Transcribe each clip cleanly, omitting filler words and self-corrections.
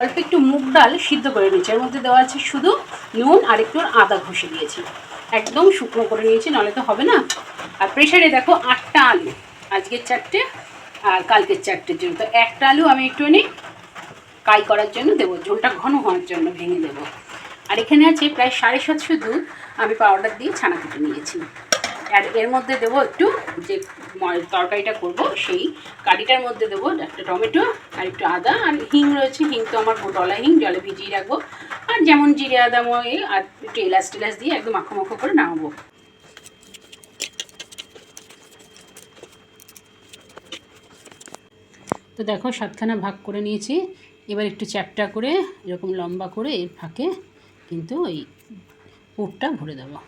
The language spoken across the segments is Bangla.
অল্প একটু মুগ ডাল সিদ্ধ করে নিয়েছি, এর মধ্যে দেওয়া আছে শুধু নুন আর একটু আদা ঘষে দিয়েছি, একদম শুকনো করে নিয়েছি, নাহলে তো হবে না। আর প্রেশারে দেখো 8টা আলু, আজকের 4টে আর কালকের 4টের জন্য। তো একটা আলু আমি একটুখানি কাই করার জন্য দেবো, ঝোলটা ঘন হওয়ার জন্য ভেঙে দেবো। আর এখানে আছে প্রায় 750 দুধ, আমি পাউডার দিয়ে ছানা কেটে নিয়েছি। আর এর মধ্যে দেবো একটু যে তরকারিটা করব সেই কারিটার মধ্যে দেবো একটা টমেটো আর একটু আদা আর হিং রয়েছে, হিং তো আমার ডলা হিং, জলে ভিজিয়ে রাখবো। আর যেমন জিরে আদা ময়ে আর একটু এলাচ টেলাচ দিয়ে একদম মাখো মাখো করে নামাবো। তো দেখো 7খানা ভাগ করে নিয়েছি, এবার একটু চ্যাপটা করে এরকম লম্বা করে এর ফাঁকে কিন্তু ওই পুরটা ভরে দেবো।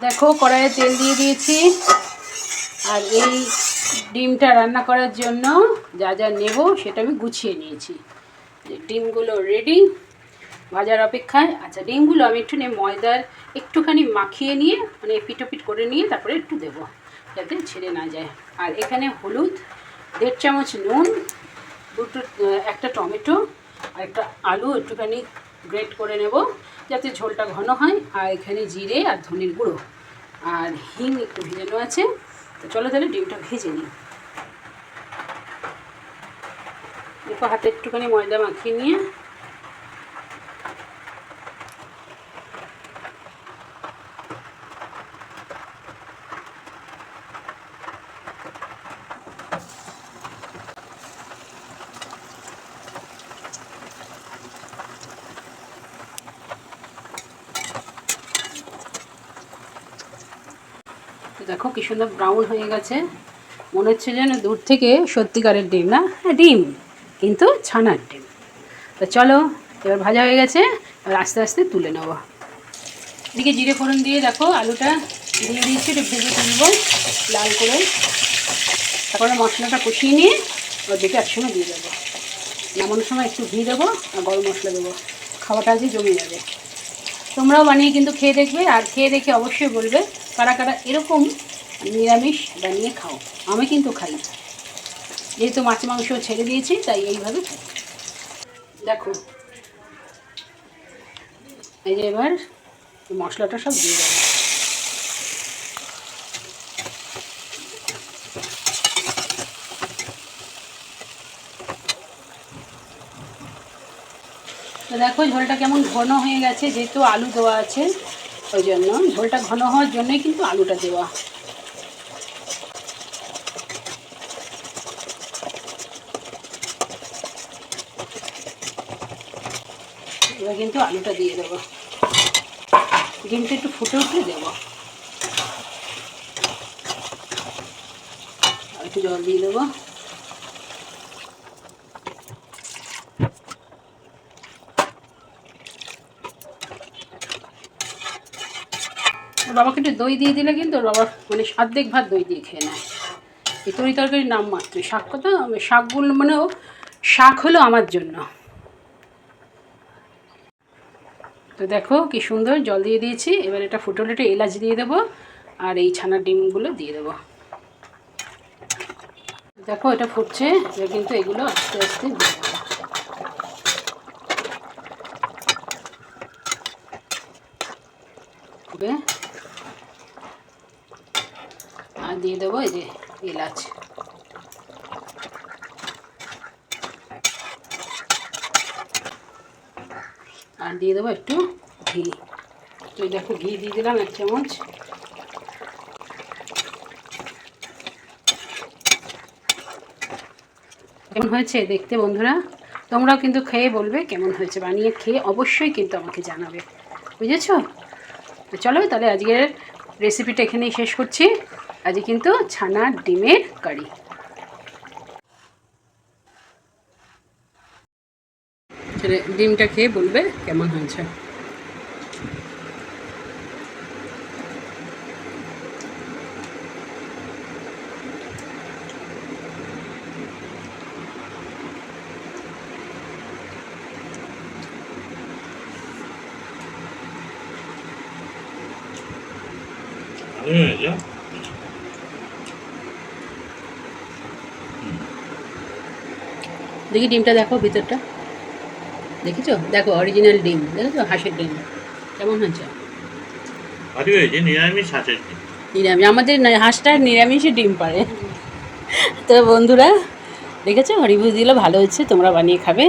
দেখো কড়াইয়ে তেল দিয়ে দিয়েছি, আর এই ডিমটা রান্না করার জন্য যা যা নেব সেটা আমি গুছিয়ে নিয়েছি। ডিমগুলো রেডি ভাজার অপেক্ষায়। আচ্ছা, ডিমগুলো আমি একটু ময়দার একটুখানি মাখিয়ে নিয়ে মানে পিটোপিট করে নিয়ে তারপরে একটু দেবো যাতে ছেড়ে না যায়। আর এখানে হলুদ, 1.5 চামচ নুন, একটা টমেটো আর একটা আলু একটুখানি গ্রেট করে নেব যাতে ঝোলটা ঘন হয়। আর এখানে জিরে আর ধনের গুঁড়ো আর হিং একটু ভেজানো আছে। তো চলো তাহলে ডিমটা ভেজে নিই। দেখো হাতে একটুখানি ময়দা মাখিয়ে নিয়ে দেখো কি সুন্দর ব্রাউন হয়ে গেছে, মনে হচ্ছে যেন দূর থেকে সত্যিকারের ডিম না, হ্যাঁ ডিম কিন্তু ছানার ডিম। তো চলো এবার ভাজা হয়ে গেছে, এবার আস্তে আস্তে তুলে নেব। এদিকে জিরে ফোড়ন দিয়ে দেখো আলুটা দিয়ে দিয়েছি, একটু ভেজে তুলবো লাল করে। তারপরে মশলাটা কষিয়ে নিয়ে ওর দিকে একসঙ্গে দিয়ে দেবো। নামানোর সময় একটু ঘি দেবো আর গরম মশলা দেবো, খাওয়াটা আজকে জমে যাবে। তোমরাও বানিয়ে কিন্তু খেয়ে দেখবে, আর খেয়ে দেখে অবশ্যই বলবে কারা কারা এরকম নিরামিষ বানিয়ে খাও। আমি কিন্তু খাই, যেহেতু মাছ মাংস ছেড়ে দিয়েছি তাই এইভাবে খাই। দেখো এই যে এবার মশলাটা সব দিয়ে দেবো। তো দেখো ঝোলটা কেমন ঘন হয়ে গেছে, যেহেতু আলু দেওয়া আছে ওই জন্য ঝোলটা ঘন হওয়ার জন্যই কিন্তু আলুটা দেওয়া। এবার কিন্তু আলুটা দিয়ে দেবো, ডিমটা একটু ফুটে উঠলে দেবো। আর একটু জল দিয়ে দেবো। বাবাকে একটু দই দিয়ে দিলে কিন্তু ওর বাবা মানে অর্ধেক ভাত দই দিয়ে খেয়ে নেয়। এই তরকারির নাম মাত্র, শাক কথা শাকগুলো মানেও শাক হলো আমার জন্য। তো দেখো কি সুন্দর জল দিয়ে দিয়েছি, এবার এটা ফুটলে একটু এলাচ দিয়ে দেবো আর এই ছানার ডিমগুলো দিয়ে দেবো। দেখো এটা ফুটছে, এবার কিন্তু এগুলো আস্তে আস্তে দিয়ে দেবো। আর দিয়ে দেবো এই যে এলাচ। আর দিয়ে দেবো একটু ঘি। তো দেখো ঘি দিয়ে দিলাম 1 চামচ। কেমন হয়েছে দেখতে বন্ধুরা? তোমরাও কিন্তু খেয়ে বলবে কেমন হয়েছে, বানিয়ে খেয়ে অবশ্যই কিন্তু আমাকে জানাবে, বুঝেছো? তো চলো তাহলে আজকের রেসিপিটা এখানেই শেষ করছি। আজকে কিন্তু ছানার ডিমের কারি। ডিমটা খেয়ে বলবে কেমন হয়েছে। দেখি ডিমটা দেখো, ভিতরটা দেখেছো? দেখো অরিজিনাল ডিম, দেখেছো? হাঁসের ডিম কেমন হয়েছে? নিরামিষ হাঁসের ডিম। নিরামিষ, আমাদের হাঁসটা নিরামিষই ডিম পারে। তো বন্ধুরা দেখেছো, রিভিউ দিলে ভালো হচ্ছে, তোমরা বানিয়ে খাবে।